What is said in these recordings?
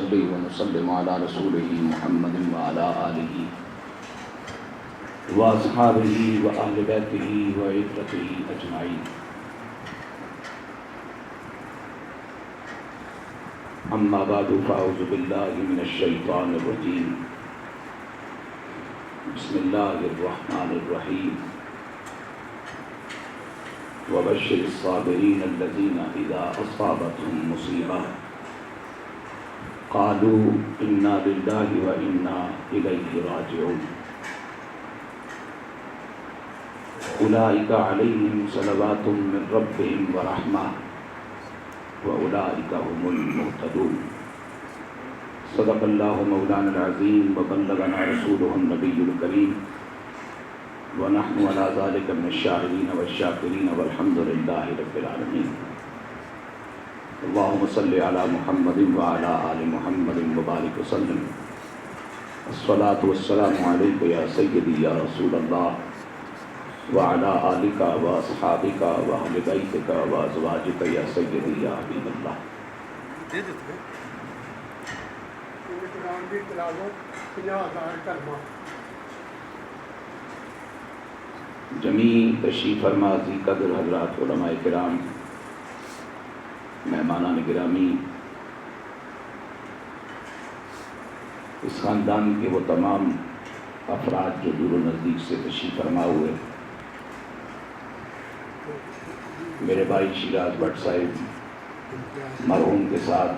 ونصلي ونسلم على رسوله محمد وعلى آله وأصحابه وأهل بيته وعترته أجمعين. أما بعد فأعوذ بالله من الشيطان الرجيم. بسم الله الرحمن الرحيم. وبشر الصابرين الذين إذا أصابتهم مصيبة قالوا إنا لله وإنا إليه راجعون. أولئك عليهم صلوات من ربهم ورحمة وأولئك هم المهتدون. صدق الله مولانا العظيم وبلغنا رسوله النبي الكريم ونحن على ذلك من الشاهدين والشاكرين والحمد لله رب العالمين. اللهم صل على محمد وعلى آل محمد وبارك وسلم. الصلاة والسلام عليك يا سيدي يا رسول الله وعلى آلك وأصحابك وأهل بيتك وأزواجك يا سيدي يا حبيب الله. جمیع تشریف فرما ذی قدر حضرات علماء کرام، مہمانان گرامی، اس خاندان کے وہ تمام افراد جو دور و نزدیک سے تشریف فرما ہوئے، میرے بھائی شیراز بٹ صاحب مرحوم کے ساتھ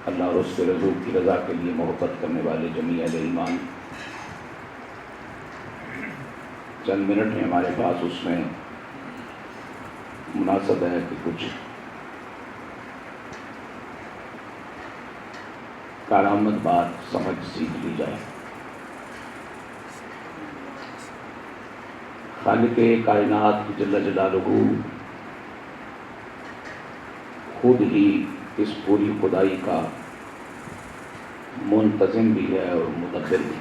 اللہ اور اس کے رسول کی رضا کے لیے محبت کرنے والے جمیع اہل ایمان، چند منٹ ہیں ہمارے پاس، اس میں مناسب ہے کہ کچھ کارآمد بات سمجھ سیکھ لی جائے. خالق کائنات جل جلالہ خود ہی اس پوری خدائی کا منتظم بھی ہے اور مدبر بھی.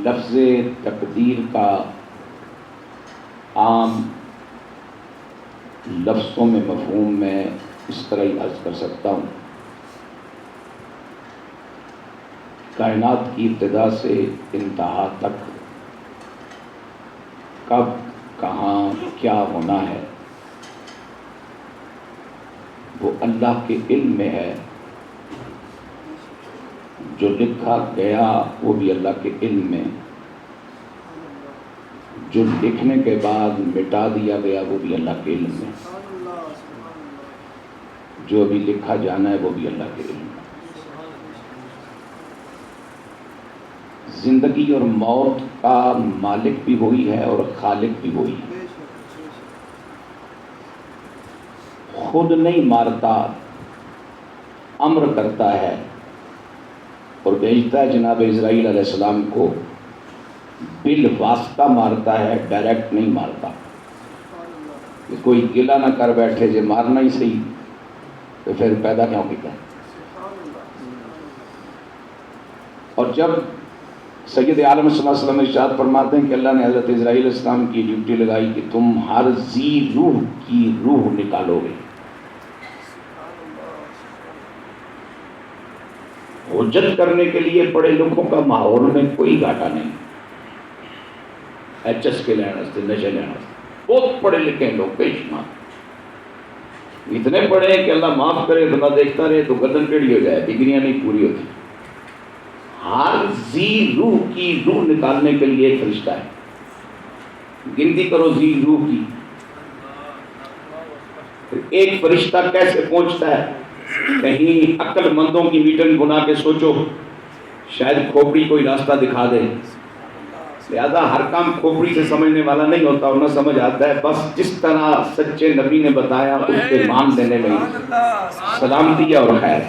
لفظ تقدیر کا عام لفظوں میں مفہوم میں اس طرح ہی عرض کر سکتا ہوں. کائنات کی ابتدا سے انتہا تک کب کہاں کیا ہونا ہے وہ اللہ کے علم میں ہے. جو لکھا گیا وہ بھی اللہ کے علم میں، جو لکھنے کے بعد مٹا دیا گیا وہ بھی اللہ کے علم میں، جو ابھی لکھا جانا ہے وہ بھی اللہ کے علم میں. زندگی اور موت کا مالک بھی وہی ہے اور خالق بھی وہی ہے. خود نہیں مارتا، امر کرتا ہے اور بھیجتا ہے جناب اسرائیل علیہ السلام کو. بالواسطہ مارتا ہے، ڈائریکٹ نہیں مارتا. کوئی گلہ نہ کر بیٹھے جے مارنا ہی صحیح تو پھر پیدا کیوں کیا. اور جب سید عالم صلی اللہ علیہ وسلم ارشاد فرماتے ہیں کہ اللہ نے حضرت اسرائیل علیہ السلام کی ڈیوٹی لگائی کہ تم ہر ذی روح کی روح نکالو گے. حجت کرنے کے لیے پڑھے لوگوں کا ماحول میں کوئی گھاٹا نہیں. ایچ ایس کے لینا سے نشے لینا سے بہت پڑھے لکھے لوگ بے شمار، اتنے پڑھے کہ اللہ معاف کرے بندہ دیکھتا رہے تو گردن ٹیڑھی ہو جائے، ڈگریاں نہیں پوری ہوتی. ہر ذی روح کی روح نکالنے کے لیے ایک فرشتہ ہے. گنتی کرو ذی روح کی. ایک فرشتہ کیسے پہنچتا ہے؟ کہیں عقل مندوں کی میٹنگ بنا کے سوچو، شاید کھوپڑی کوئی راستہ دکھا دے. لہذا ہر کام کھوپڑی سے سمجھنے والا نہیں ہوتا اور نہ سمجھ آتا ہے. بس جس طرح سچے نبی نے بتایا اس کے مان دینے میں سلامتی ہے اور خیر.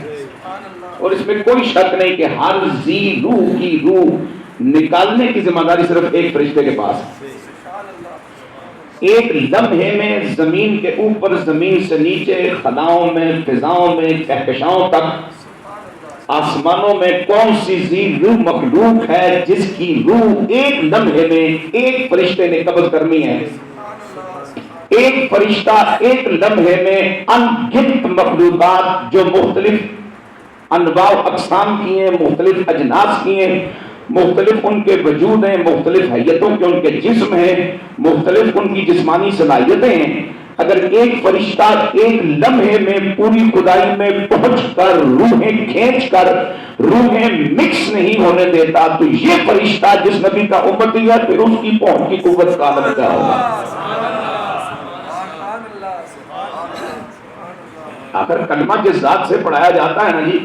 اور اس میں کوئی شک نہیں کہ ہر ذی روح کی روح نکالنے کی ذمہ داری صرف ایک فرشتے کے پاس ہے. ایک لمحے میں زمین کے اوپر، زمین سے نیچے، خلاؤں میں، فضاؤں میں، کہکشاؤں تک، آسمانوں میں کون سی ذی روح مخلوق ہے جس کی روح ایک لمحے میں ایک فرشتے نے قبض کرنی ہے؟ ایک فرشتہ ایک لمحے میں ان گنت مخلوقات جو مختلف انواع و اقسام کی ہیں، مختلف اجناس کی ہیں، مختلف ان کے وجود ہیں، مختلف حیتوں کے ان کے جسم ہیں، مختلف ان کی جسمانی صلاحیتیں ہیں، اگر ایک فرشتہ ایک لمحے میں پوری خدائی میں پہنچ کر روحیں کھینچ کر روحیں مکس نہیں ہونے دیتا تو یہ فرشتہ جس نبی کا امتی ہے پھر اس کی پہنچ کی قوت کا عالم کیا ہوگا؟ آخر کلمہ جس ذات سے پڑھایا جاتا ہے نا جی،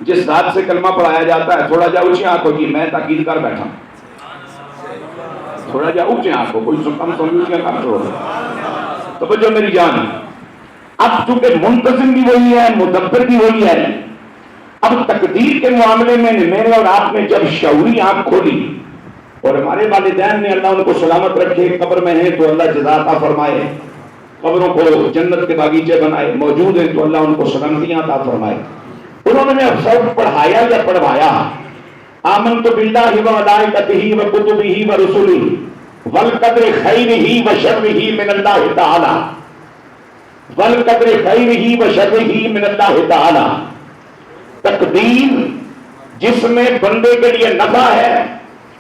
جس ذات سے کلمہ پڑھایا جاتا ہے، تھوڑا جا اونچی آنکھوں جی، میں تاکید کر بیٹھا ہوں، تھوڑا جا اونچی آنکھوں، کوئی کم سمجھ کام کرو توجہ میری جان۔ اب چونکہ منتظم بھی وہی ہے، مدبر بھی وہی ہے، اب تقدیر کے معاملے میں میرے اور آپ نے جب شعوری آنکھ کھولی اور ہمارے والدین نے اللہ ان کو سلامت رکھے قبر میں ہیں تو اللہ جزا عطا فرمائے، قبروں کو جنت کے باغیچے بنائے، موجود ہیں تو اللہ ان کو سلامتیاں عطا فرمائے، انہوں نے افسر پڑھایا یا پڑھوایا آمنت باللہ وملائکتہ وکتبہ ورسلہ والقدر خیرہ وشرہ من اللہ تعالی، والقدر خیرہ وشرہ من اللہ تعالی۔ تقدیر جس میں بندے کے لیے نفع ہے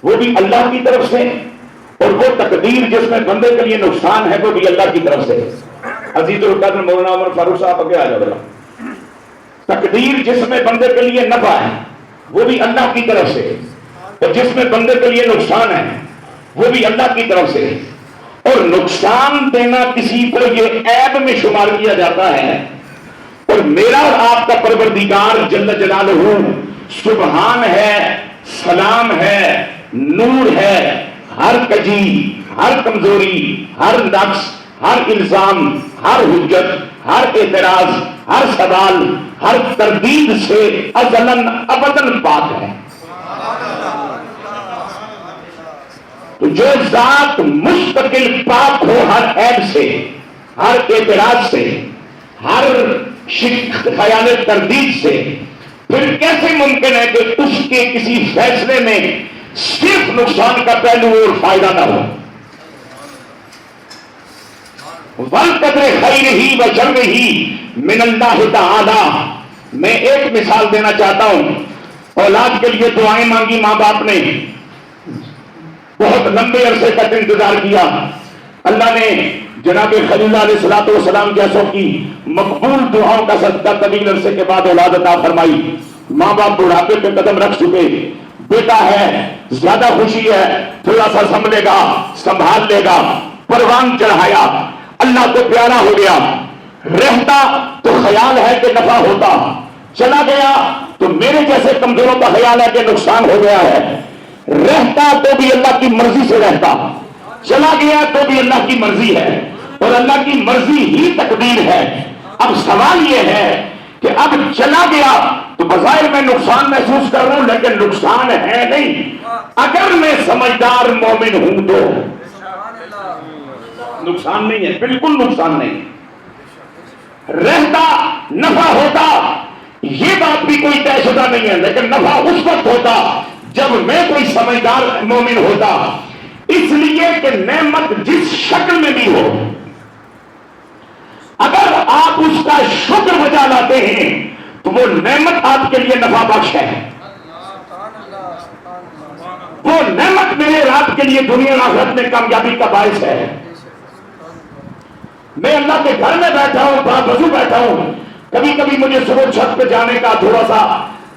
وہ بھی اللہ کی طرف سے، اور وہ تقدیر جس میں بندے کے لیے نقصان ہے وہ بھی اللہ کی طرف سے۔ عزیز القدر مولانا عمر فاروق صاحب آگے آ جاؤ۔ تقدیر جس میں بندے کے لیے نفع ہے وہ بھی اللہ کی طرف سے، اور جس میں بندے کے لیے نقصان ہے وہ بھی اللہ کی طرف سے، اور نقصان دینا کسی کو یہ عیب میں شمار کیا جاتا ہے، اور میرا اور آپ کا پروردگار جل جلالہ سبحان ہے، سلام ہے، نور ہے، ہر کجی، ہر کمزوری، ہر نقص، ہر الزام، ہر حجت، ہر اعتراض، ہر سوال، ہر تردید سے ازلاً ابداً پاک ہے۔ تو جو ذات مستقل پاک ہو ہر عیب سے، ہر اعتراض سے، ہر خیال تردید سے، پھر کیسے ممکن ہے کہ اس کے کسی فیصلے میں صرف نقصان کا پہلو اور فائدہ نہ ہو؟ وَالْقَدْرِ خَيْرِهِ وَشَرِّهِ مِنَ اللَّهِ تَعَالَى۔ میں ایک مثال دینا چاہتا ہوں، اولاد کے لیے دعائیں مانگی ماں باپ نے، بہت لمبے عرصے تک انتظار کیا، اللہ نے جناب خلیل علیہ السلام جیسوں کی مقبول دعاؤں کا صدقہ طویل عرصے کے بعد اولاد عطا فرمائی، ماں باپ بڑھاپے پہ قدم رکھ چکے، بیٹا ہے زیادہ خوشی ہے، تھوڑا سا سنبھلے گا، سنبھال لے گا، پروان چڑھایا، اللہ کو پیارا ہو گیا، رہتا تو خیال ہے کہ نفع ہوتا، چلا گیا تو میرے جیسے کمزوروں کا خیال ہے کہ نقصان ہو گیا ہے، رہتا تو بھی اللہ کی مرضی سے رہتا، چلا گیا تو بھی اللہ کی مرضی ہے، اور اللہ کی مرضی ہی تقدیر ہے۔ اب سوال یہ ہے کہ اب چلا گیا تو بظاہر میں نقصان محسوس کر رہا ہوں لیکن نقصان ہے نہیں، اگر میں سمجھدار مومن ہوں تو نقصان نہیں ہے، بالکل نقصان نہیں، رہتا نفع ہوتا، یہ بات بھی کوئی طے شدہ نہیں ہے، لیکن نفع اس وقت ہوتا جب میں کوئی سمجھدار مومن ہوتا، اس لیے کہ نعمت جس شکل میں بھی ہو اگر آپ اس کا شکر بجا لاتے ہیں تو وہ نعمت آپ کے لیے نفع بخش ہے، وہ نعمت میرے رات کے لیے دنیا آخرت میں کامیابی کا باعث ہے۔ میں اللہ کے گھر میں بیٹھا ہوں، باوضو بیٹھا ہوں، کبھی کبھی مجھے صبح چھت پہ جانے کا تھوڑا سا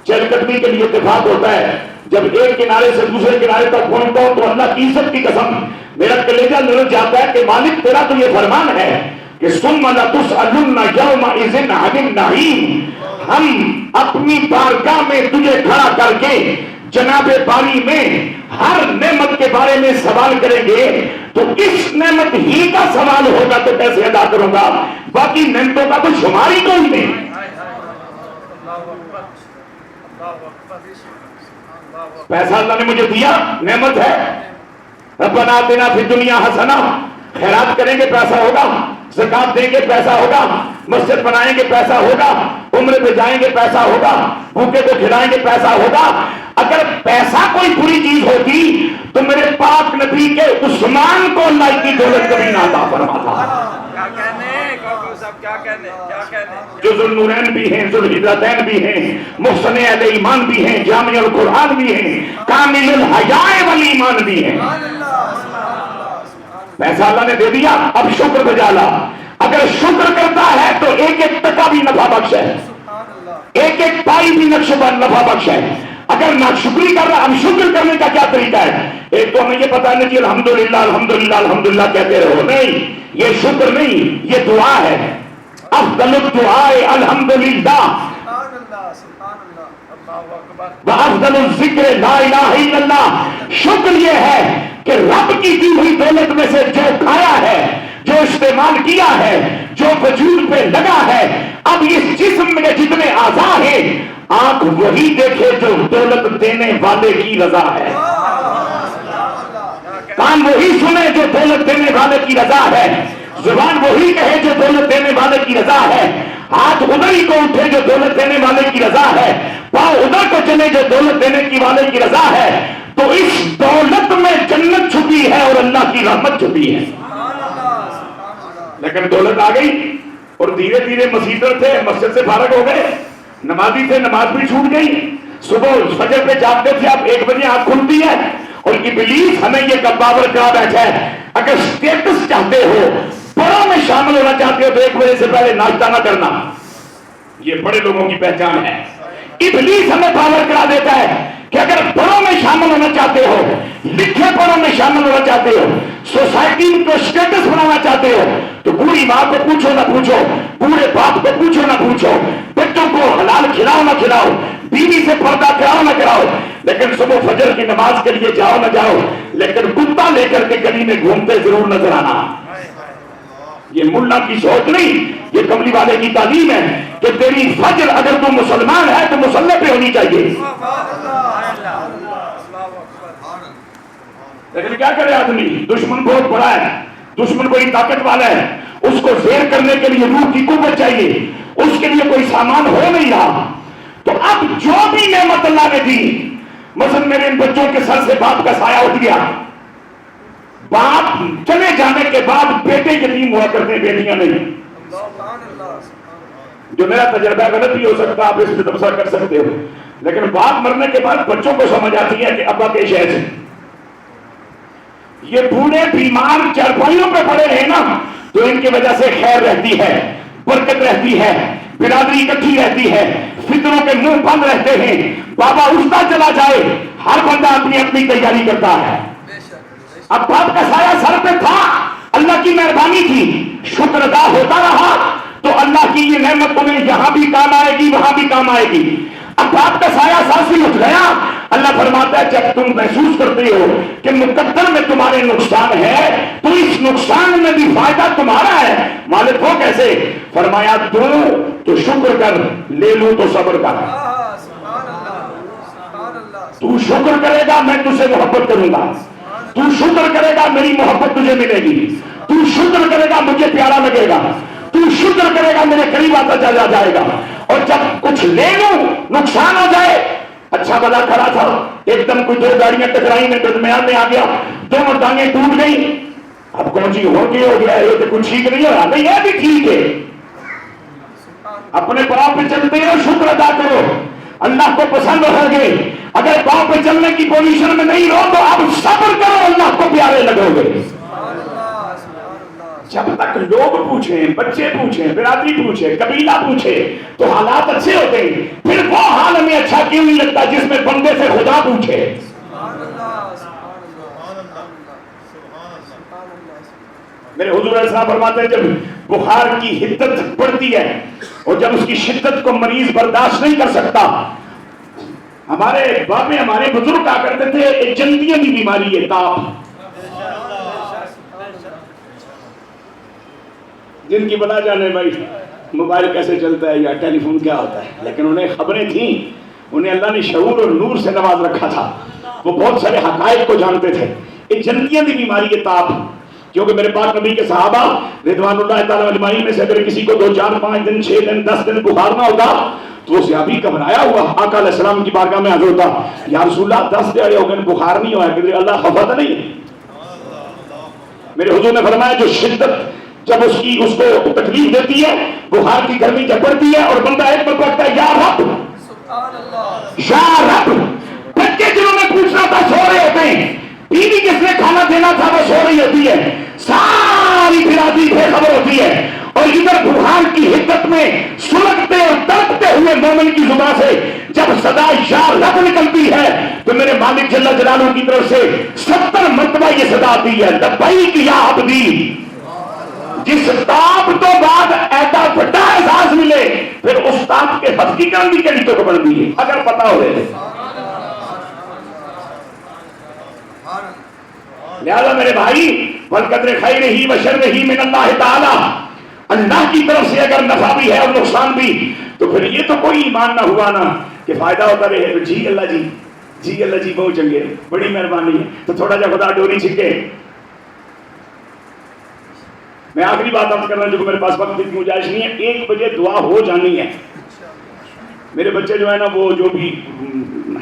چہل قدمی کے لیے اتفاق ہوتا ہے، جب ایک کنارے سے دوسرے کنارے تک پہنچتا ہوں تو اللہ کی عزت کی قسم میرا کلیجہ لڑ جاتا ہے کہ مالک تیرا تو یہ فرمان ہے کہ ثم لتسألن یومئذ عن النعیم، ہم اپنی بارگاہ میں تجھے کھڑا کر کے جناب باری میں ہر نعمت کے بارے میں سوال کریں گے، تو اس نعمت ہی کا سوال ہوگا تو کیسے ادا کروں گا، باقی نعمتوں کا تو شمار ہی کوئی نہیں۔ پیسہ اللہ نے مجھے دیا، نعمت ہے، ربنا آتنا فی الدنیا حسنہ، خیرات کریں گے پیسہ ہوگا، زکات دیں گے پیسہ ہوگا, مسجد بنائیں گے پیسہ ہوگا, عمرے پہ جائیں گے پیسہ ہوگا, بھوکے کو کھلائیں گے پیسہ ہوگا. اگر پیسہ کوئی بری چیز ہوتی تو میرے پاک نبی کے عثمان کو اللہ کی دولت کبھی نہ عطا فرماتا. جو ذوالنورین بھی ہیں, ذوالہجرتین بھی ہیں, محسن اہل ایمان بھی ہیں, جامع القرآن بھی ہیں, کامل الحیاء والایمان بھی ہیں. پیسہ اللہ نے دے دیا, اب شکر بجا لا. اگر شکر کرتا ہے تو ایک ایک ٹکا بھی نفع بخش ہے, ایک ایک پائی بھی نفع بخش ہے. اگر نہ شکری کر رہا, اب شکر کرنے کا کیا طریقہ ہے؟ ایک تو ہمیں یہ پتا نہیں کہ الحمدللہ الحمدللہ الحمدللہ کہتے رہو, نہیں, یہ شکر نہیں, یہ دعا ہے. افضل الدعاء الحمدللہ وافضل الذکر لا الہ الا اللہ. شکر یہ ہے کہ رب کی دی ہوئی دولت میں سے جو کھایا ہے, جو استعمال کیا ہے, جو وجود پہ لگا ہے, اب اس جسم میں جتنے اعضاء ہیں, آنکھ وہی دیکھے جو دولت دینے والے کی رضا ہے, کان وہی سنے جو دولت دینے والے کی رضا ہے, زبان وہی کہے جو دولت دینے والے کی رضا ہے, ہاتھ ادھر ہی کو اٹھے جو دولت دینے والے کی رضا ہے, پاؤں ادھر کو چلے جو دولت دینے کی والے کی رضا ہے. تو اس دولت میں جنت چھپی ہے اور اللہ کی رحمت چھپی ہے. لیکن دولت آ گئی اور دھیرے دھیرے مسیحر تھے, مسجد سے فارغ ہو گئے, نمازی تھے, نماز بھی چھوٹ گئی, صبح فجر پہ جاگتے تھے, اب 1 بجے آنکھ کھلتی ہے اور ابلیس ہمیں یہ گباور کرا بیٹھا ہے. اگر سٹیٹس چاہتے ہو, بڑوں میں شامل ہونا چاہتے ہو تو 1 بجے سے پہلے ناشتہ نہ کرنا, یہ بڑے لوگوں کی پہچان ہے. ابلیس ہمیں پاور کرا دیتا ہے کہ اگر بڑوں میں شامل ہونا چاہتے ہو, لکھے پڑھوں میں شامل ہونا چاہتے ہو, سوسائٹی کو اسٹیٹس بنانا چاہتے ہو, تو بوڑھی ماں کو پوچھو نہ پوچھو, بوڑھے باپ کو پوچھو نہ پوچھو, بچوں کو حلال کھلاؤ نہ کھلاؤ, بیوی سے پردہ کراؤ نہ کراؤ, لیکن صبح فجر کی نماز کے لیے جاؤ نہ جاؤ, لیکن کتا لے کر کے گلی میں گھومتے ضرور نظر آنا. یہ ملا کی سوچ نہیں, یہ کملی والے کی تعلیم ہے کہ تیری فجر اگر تو مسلمان ہے تو مصلی پہ ہونی چاہیے. لیکن کیا کرے آدمی, دشمن بہت بڑا ہے, دشمن بڑی طاقت والا ہے, اس کو زیر کرنے کے لیے روح کی قوت چاہیے, اس کے لیے کوئی سامان ہو نہیں رہا. تو اب جو بھی نعمت اللہ نے دی, مثلا میرے ان بچوں کے سر سے باپ کا سایہ اٹھ گیا, باپ چلے جانے کے بعد بیٹے یتیم ہوا کرتے ہیں, بیٹیاں نہیں. جو میرا تجربہ غلط بھی ہو سکتا, آپ اس پہ تبصرہ کر سکتے ہو, لیکن باپ مرنے کے بعد بچوں کو سمجھ آتی ہے کہ ابا کے شہر سے یہ بوڑھے بیمار چارپائیوں پہ پڑے ہیں نا, تو ان کی وجہ سے خیر رہتی ہے, برکت رہتی ہے, برادری اکٹھی رہتی ہے, فتنوں کے منہ بند رہتے ہیں. بابا اٹھتا چلا جائے, ہر بندہ اپنی اپنی تیاری کرتا ہے. اب باپ کا سایہ سر پہ تھا, اللہ کی مہربانی تھی, شکر ادا ہوتا رہا, تو اللہ کی یہ نعمت تمہیں یہاں بھی کام آئے گی, وہاں بھی کام آئے گی. اب باپ کا سایہ سر سے اٹھ گیا, اللہ فرماتا ہے جب تم محسوس کرتے ہو کہ مقدر میں تمہارے نقصان ہے, تو اس نقصان میں بھی فائدہ تمہارا ہے. مالک ہو کیسے؟ فرمایا دوں تو شکر کر, لے لوں تو صبر کر. تو شکر کرے گا میں تجھ سے محبت کروں گا, تو شکر کرے گا میری محبت تجھے ملے گی, تو شکر کرے گا مجھے پیارا لگے گا, تو شکر کرے گا میرے قریب آتا چلا جائے گا. اور جب کچھ لے لوں نقصان ہو جائے, اچھا بلا کھڑا تھا, ایک دم کوئی 2 گاڑیاں ٹکرائی, میں درمیان میں آ گیا, دونوں ٹانگیں ٹوٹ گئی, اب کون سی ہو گیا, یہ تو کچھ ٹھیک نہیں ہو رہا, نہیں یہ بھی ٹھیک ہے. اپنے پاؤں پہ چلتے ہو, شکر ادا کرو, اللہ کو پسند ہو گے. اگر پاؤں پہ چلنے کی پوزیشن میں نہیں رہو تو اب صبر کرو, اللہ کو پیارے لگو گے. جب تک لوگ پوچھیں, بچے پوچھیں, برادری پوچھے, قبیلہ پوچھے, تو حالات اچھے ہوتے ہیں. پھر وہ حال ہمیں اچھا کیوں نہیں لگتا جس میں بندے سے خدا پوچھے. میرے حضور علیہ السلام فرماتے ہیں جب بخار کی حدت بڑھتی ہے اور جب اس کی شدت کو مریض برداشت نہیں کر سکتا, ہمارے باپ ہمارے بزرگ کہا کرتے تھے ایک جلدیاں کی بیماری ہے, تاپ, جن کی بلا جانے بھائی موبائل کیسے چلتا ہے یا ٹیلی فون کیا ہوتا ہے, لیکن انہیں خبریں تھیں, انہیں اللہ نے شعور اور نور سے نواز رکھا تھا, وہ بہت سارے حقائق کو جانتے تھے. ایک جلدیاں کی بیماری ہے, تاپ, کیونکہ میرے پاس نبی کے صحابہ رضوان اللہ تعالیٰ اجمعین میں سے اگر کسی کو 2 4 5 دن 6 دن 10 دن بخار نہ ہوتا تو وہ صحابی گھبرایا ہوا آقا علیہ السلام کی بارگاہ میں حاضر ہوتا، یا رسول اللہ 10 دیڑے ہو گئے بخار نہیں ہوا کہ اللہ خفا تو نہیں ہے؟ میرے حضور نے فرمایا جو شدت جب اس کو تکلیف دیتی ہے، بخار کی گرمی جب بڑھتی ہے اور بندہ ایک بار کہتا ہے یا رب یا رب، بچے جنہوں نے پوچھنا تھا سو رہے ہوتے ہیں، بیوی کس نے کھانا دینا تھا وہ سو رہی ہوتی ہے، ساری برادری بے خبر ہوتی ہے، اور ادھر بخار کی حدت میں سلگتے اور تڑپتے ہوئے مومن کی زبان سے جب صدا یا رب نکلتی ہے تو میرے مالک جل جلالہ کی طرف سے 70 مرتبہ یہ صدا آتی ہے، لبیک یا عبدی۔ جس تاب تو بعد ایسا بڑا احساس ملے پھر اس تاب کے حقیقت بھی کہیں تو بڑھ دی ہے اگر پتا ہو رہے۔ لہذا میرے بھائی والقدر خیرہ و شرہ من اللہ تعالی، اللہ کی طرف سے اگر نفع بھی ہے اور نقصان بھی تو پھر یہ تو کوئی ایمان نہ ہوا نا کہ فائدہ ہوتا رہے تو جی اللہ جی جی اللہ جی بہت چنگے بڑی مہربانی ہے تو تھوڑا جا خدا ڈوری چھکے۔ میں آخری بات آپ کرنا جو میرے پاس وقت کی گنجائش نہیں ہے، 1 بجے دعا ہو جانی ہے۔ میرے بچے جو ہے نا وہ جو بھی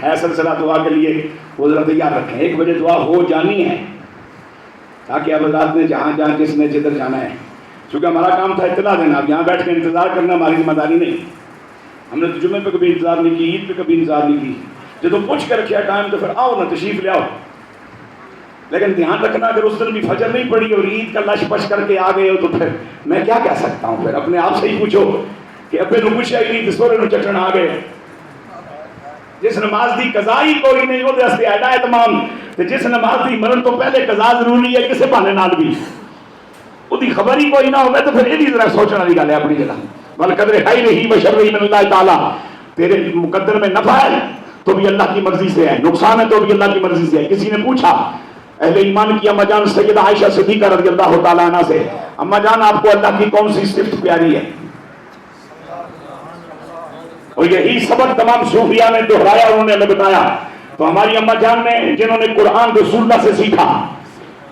ہے سلسلہ دعا کے لیے وہ ذرا تیار رکھیں، 1 بجے دعا ہو جانی ہے تاکہ اب رات نے جہاں جہاں جس نے جدھر جانا ہے، چونکہ ہمارا کام تھا اطلاع دینا، اب یہاں بیٹھ کے انتظار کرنا ہماری ذمہ داری نہیں۔ ہم نے جمعے پہ کبھی انتظار نہیں کی، عید پہ کبھی انتظار نہیں کی، جب پوچھ کے رکھا ٹائم تو پھر آؤ نا تشریف لے آؤ، لیکن دھیان رکھنا اگر اس دن بھی فجر نہیں پڑی اور عید کا لش پش کر کے آ گئے ہو تو پھر میں کیا کہہ سکتا ہوں، پھر اپنے آپ سے ہی پوچھو کہ ابے نو پوچھا ہی نہیں سورے نو چٹن آ گئے۔ جس نماز دی قضا ہی کوئی نہیں وہ دستے ایڈا اہتمام، تو جس نماز دی مرن تو پہلے قضا ضروری ہے کسے بہانے نال بھی وہ دی خبر ہی کوئی نہ ہوگا تو پھر یہ ذرا سوچنے والی گل ہے اپنی جگہ۔ والقدر خیرہ و شرہ من اللہ تعالی، تیرے مقدر میں نفع ہے تو بھی اللہ کی مرضی سے ہے، نقصان ہے تو بھی اللہ کی مرضی سے ہے۔ کسی نے پوچھا اہل ایمان کی اماں جان سیدہ عائشہ صدیقہ رضی اللہ تعالیٰ عنہ سے، اماں جان آپ کو اللہ کی کون سی صفت پیاری ہے؟ اور یہی سبق تمام صوفیاء نے دہرایا، انہوں نے ہمیں بتایا۔ تو ہماری اماں جان نے جنہوں نے قرآن رسول اللہ سے سیکھا،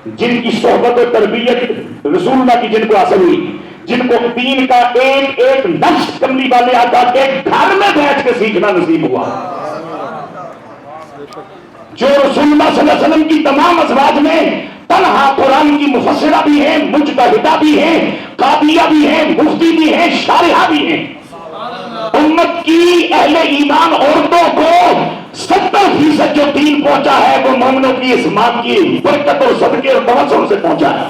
جن کی صحبت و تربیت رسول اللہ کی جن کو حاصل ہوئی، جن کو دین کا ایک ایک نقش کملی والے آتا کے گھر میں بیٹھ کے سیکھنا نصیب ہوا، جو رسول اللہ صلی اللہ علیہ وسلم کی تمام ازواج میں تنہا قرآن کی مفسرہ بھی ہیں، مجتہدہ بھی ہیں، قاضیہ بھی ہیں، مفتی بھی ہیں، شارحہ بھی ہیں۔ امت کی اہل ایمان عورتوں کو 70% جو دین پہنچا ہے وہ مومنوں کی اس ماں کی برکت اور صدقے اور توسل سے پہنچا ہے۔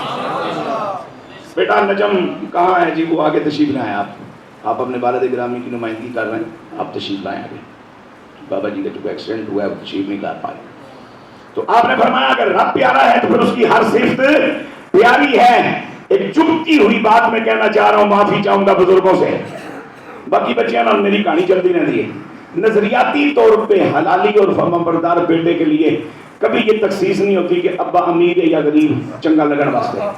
بیٹا نجم کہاں ہے جی؟ وہ آگے تشریف لائیں، آپ اپنے والد گرامی کی نمائندگی کر رہے ہیں، آپ تشریف لائیں آگے۔ بابا جی کا جو ایکسیڈنٹ ہوا ہے وہ تشریف نہیں لا پائے، تو آپ نے فرمایا اگر رب پیارا ہے تو پھر اس کی ہر صفت پیاری ہے۔ ایک چپتی ہوئی بات میں کہنا چاہ رہا ہوں، معافی چاہوں گا بزرگوں سے، باقی بچیاں نال میری کہانی چلتی رہتی ہے۔ نظریاتی طور پہ حلالی اور فرمانبردار بیٹے کے لیے کبھی یہ تخصیص نہیں ہوتی کہ ابا امیر ہے یا غریب، چنگا لگن واسطے۔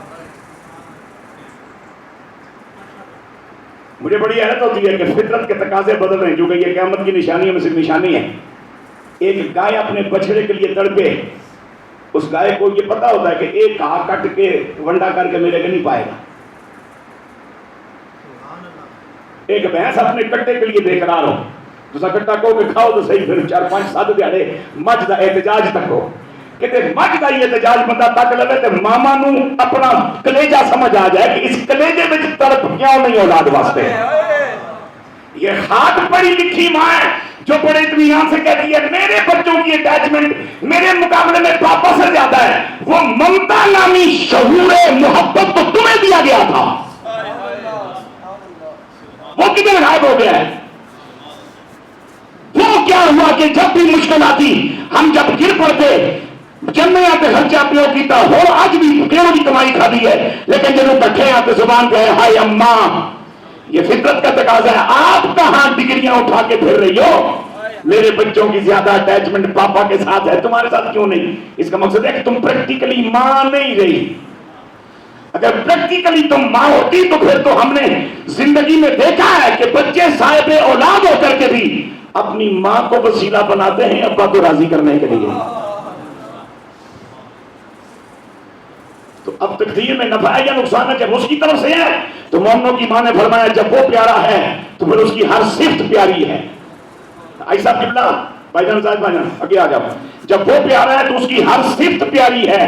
مجھے بڑی حیرت ہوتی ہے کہ فطرت کے تقاضے بدل رہے ہیں، جو کہ یہ قیامت کی نشانیوں میں سے نشانی ہے۔ ایک گائے اپنے بچڑے کے لیے تڑپے، اس گائے کو یہ پتا ہوتا ہے کہ ایک گھا کٹ کے ونڈا کر کے میرے کو نہیں پائے گا۔ ایک بھینس اپنے کٹے کے لیے بے قرار ہو، تو کٹا کو کہ کھاؤ تو صحیح، پھر 4 5 7 دیہڑے مجھ دا احتجاج تک ہو کہ مجھ دا یہ احتجاج بندہ تک لگے تو ماما نو اپنا کلیجہ سمجھ آ جائے کہ اس کلیجے میں تڑپ کیوں نہیں اولاد واسطے۔ یہ خاک پڑی لکھی ماں ہے جو بڑے اطمینان سے کہتی ہے میرے بچوں کی اٹیچمنٹ میرے مقابلے میں پاپا سے زیادہ ہے۔ وہ ممتا نامی شعور محبت تو تمہیں دیا گیا تھا، وہ کدھر غائب ہو گیا ہے؟ وہ کیا ہوا کہ جب بھی مشکل آتی ہم جب گر پڑتے جننے آتے خرچہ پیو کیتا ہو، آج بھی کیوں کی کمائی کھا دی ہے، لیکن جب کٹھے آتے زبان پہ ہائے اماں، یہ فطرت کا تقاضا ہے۔ آپ کہاں ڈگریاں اٹھا کے پھر رہی ہو؟ میرے بچوں کی زیادہ اٹیچمنٹ پاپا کے ساتھ ہے، تمہارے ساتھ کیوں نہیں؟ اس کا مقصد ہے کہ تم پریکٹیکلی ماں نہیں رہی۔ اگر پریکٹیکلی تم ماں ہوتی تو پھر تو ہم نے زندگی میں دیکھا ہے کہ بچے صاحب اولاد ہو کر کے بھی اپنی ماں کو وسیلہ بناتے ہیں ابا کو راضی کرنے کے لیے۔ تو اب تقدیر میں نفع یا نقصان ہے جب اس کی طرف سے ہے تو مومنوں کی ماں نے فرمایا جب وہ پیارا ہے تو پھر اس کی ہر صفت پیاری ہے. ایسا قبلہ بھائی جان صاحب بھائی جان آگے آ جاؤ. جب وہ پیارا ہے تو اس کی ہر صفت پیاری ہے.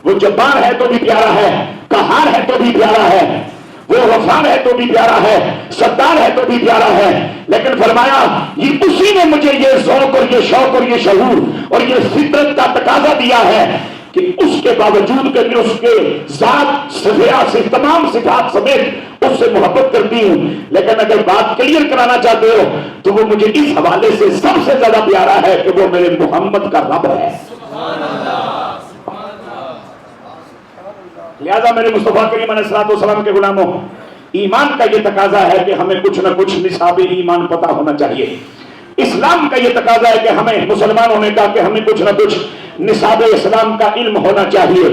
وہ جبار ہے تو بھی پیارا ہے, قہار ہے تو بھی پیارا ہے, وہ غفار ہے تو بھی پیارا ہے, ستار ہے تو بھی پیارا ہے. لیکن فرمایا یہ اسی نے مجھے یہ ذوق اور یہ شوق اور یہ شعور اور یہ فطرت کا تقاضا دیا ہے کہ اس کے باوجود کہ میں اس کے ذات صفات سے تمام صفات سمیت اس سے محبت کرتی ہوں, لیکن اگر بات کلیئر کرانا چاہتے ہو تو وہ مجھے اس حوالے سے سب سے زیادہ پیارا ہے کہ وہ میرے محمد کا رب ہے. لہذا میرے مصطفیٰ کریم علیہ السلام کے غلاموں, ایمان کا یہ تقاضا ہے کہ ہمیں کچھ نہ کچھ نصاب ایمان پتہ ہونا چاہیے. اسلام کا یہ تقاضا ہے کہ ہمیں مسلمان ہونے کا کہ ہمیں کچھ نہ کچھ نصاب اسلام کا علم ہونا چاہیے.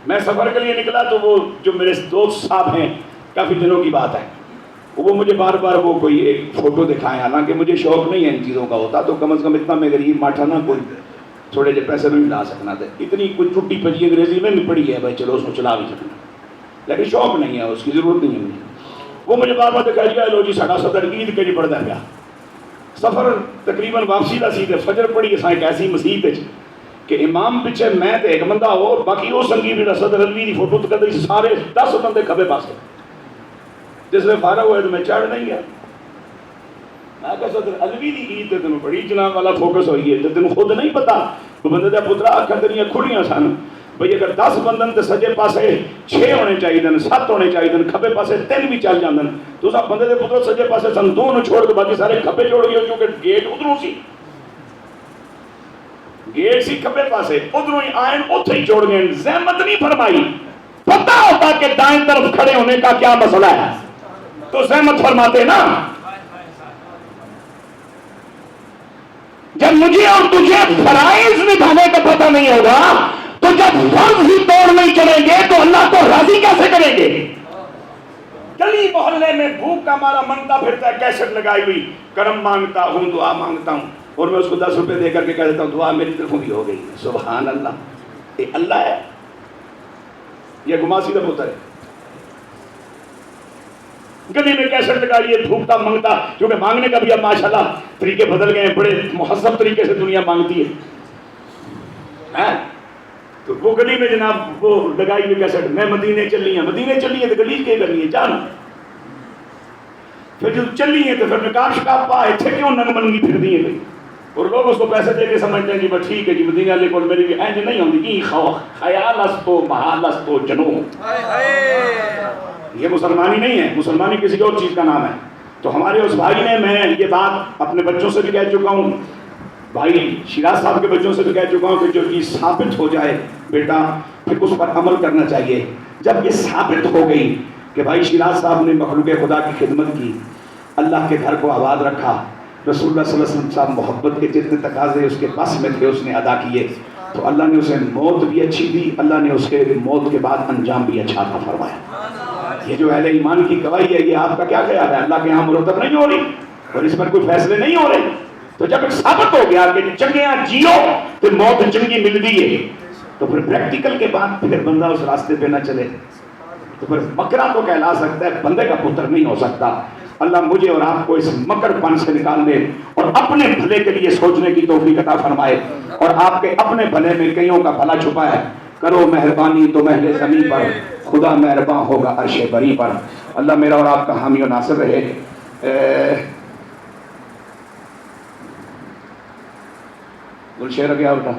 میں سفر کے لیے نکلا تو وہ جو میرے دوست صاحب ہیں, کافی دنوں کی بات ہے, وہ مجھے بار بار وہ کوئی ایک فوٹو دکھائیں, حالانکہ مجھے شوق نہیں ہے ان چیزوں کا, ہوتا تو کم از کم اتنا میں غریب ماٹھا نہ کوئی تھوڑے جو پیسے بھی لا سکنا تھا. اتنی کوئی ٹوٹی پجی انگریزی میں بھی پڑھی ہے بھائی, چلو اس کو چلا بھی سکنا, لیکن شوق نہیں ہے, اس کی ضرورت نہیں ہے مجھے. وہ مجھے بار بار دکھائی گیا لو جی ساڑھا صدر عید کے جی پڑھتا گیا. سفر تقریباً واپسی کا سی فجر پڑھی ہے ایک ایسی مسیح کہ امام پیچھے میں تے ایک بندہ ہو اور باقی وہ سنگی بھی صدر علوی دی فوٹو تک سارے 10 بندے کھبے پاسے. جس میں فارغ ہوئے تو میں چڑھ نہیں گیا. میں کہا صدر علوی دی عید تے تینوں بڑی جناب والا فوکس ہوئی ہے تے تینوں خود نہیں پتا وہ بندے دا پترا اکھاں تیریاں کھڑیاں سن بھئی اگر 10 بندن تے سجے پاسے 6 ہونے چاہیے 7 ہونے چاہیے کھبے پاسے 3 بھی چل جاندن تو سب بندے دے پتر سجے پاسے سن 2 نوں چھوڑ کے باقی سارے کھبے جوڑ گئے کیونکہ گیٹ ادھروں سی, گیٹ سی کھبے پاسے ادھروں ہی آئین اتھے ہی جوڑ گئے. زحمت نہیں فرمائی, پتہ ہوتا کہ دائیں طرف کھڑے ہونے کا کیا مسئلہ ہے تو زحمت فرماتے نا. جب مجھے اور تجھے فرائض نبھانے کا پتہ نہیں ہوگا تو جب فرض ہی توڑ نہیں چلیں گے تو اللہ کو راضی کیسے کریں گے. گلی محلے میں بھوک کا مارا منگتا پھرتا ہے, کیسٹ لگائی ہوئی کرم مانگتا ہوں دعا مانگتا ہوں, اور میں اس کو 10 روپے دے کر کے کہہ دیتا ہوں دعا میری طرف بھی ہو گئی. سبحان اللہ, یہ اللہ ہے یہ گماسی کا پتر ہے. گلی میں کیسٹ لگا لیے بھوکتا منگتا, کیونکہ مانگنے کا بھی اب ماشاءاللہ طریقے بدل گئے ہیں, بڑے مہذب طریقے سے دنیا مانگتی ہے. تو وہ گلی میں جناب وہ لگائی ہوئی کیسٹ, میں مدینے چلی ہیں تو گلی کے کرنی ہے جان. پھر جو چلی ہیں تو پھر نکاب شکاب پا اتنے کیوں ننگ منگی پھر دی ہیں, اور لوگ اس کو پیسے دے کے سمجھتے ہیں جی بس ٹھیک ہے جی مدینے والے کو میری بھی اینج نہیں ہوتی کی خیال استو محال استو جنو. یہ مسلمانی نہیں ہے, مسلمانی کسی اور چیز کا نام ہے. تو ہمارے اس بھائی نے, میں یہ بات اپنے بچوں سے بھی کہہ چکا ہوں, بھائی شیراز صاحب کے بچوں سے بھی کہہ چکا ہوں کہ جو چیز ثابت ہو جائے بیٹا پھر اس پر عمل کرنا چاہیے. جب یہ ثابت ہو گئی کہ بھائی شیراز صاحب نے مخلوق خدا کی خدمت کی, اللہ کے گھر کو آباد رکھا, رسول اللہ صلی اللہ علیہ وسلم صاحب محبت کے جتنے تقاضے اس کے پاس میں تھے اس نے ادا کیے, تو اللہ نے اسے موت بھی اچھی دی, اللہ نے اس کے موت کے بعد انجام بھی اچھا عطا فرمایا. یہ جو اہل ایمان کی گواہی ہے, یہ آپ کا کیا خیال ہے؟ اللہ کے یہاں مرتب نہیں ہو رہی اور اس پر کوئی فیصلے نہیں ہو رہے. تو جب ثابت ہو گیا کہ چنگیاں جیو تو موت چنگی ملتی ہے, تو پھر پریکٹیکل کے بعد پھر بندہ اس راستے پہ نہ چلے تو پھر بکرا تو کہلا سکتا ہے, بندے کا پتر نہیں ہو سکتا. اللہ مجھے اور آپ کو اس مکر پن سے نکال دے اور اپنے بھلے کے لیے سوچنے کی توفیق عطا فرمائے, اور آپ کے اپنے بھلے میں کئیوں کا بھلا چھپا ہے. کرو مہربانی تو اہل زمین پر, خدا مہربان ہوگا عرش بری پر. اللہ میرا اور آپ کا حامی و ناصر رہے. گلشیر کیا ہوتا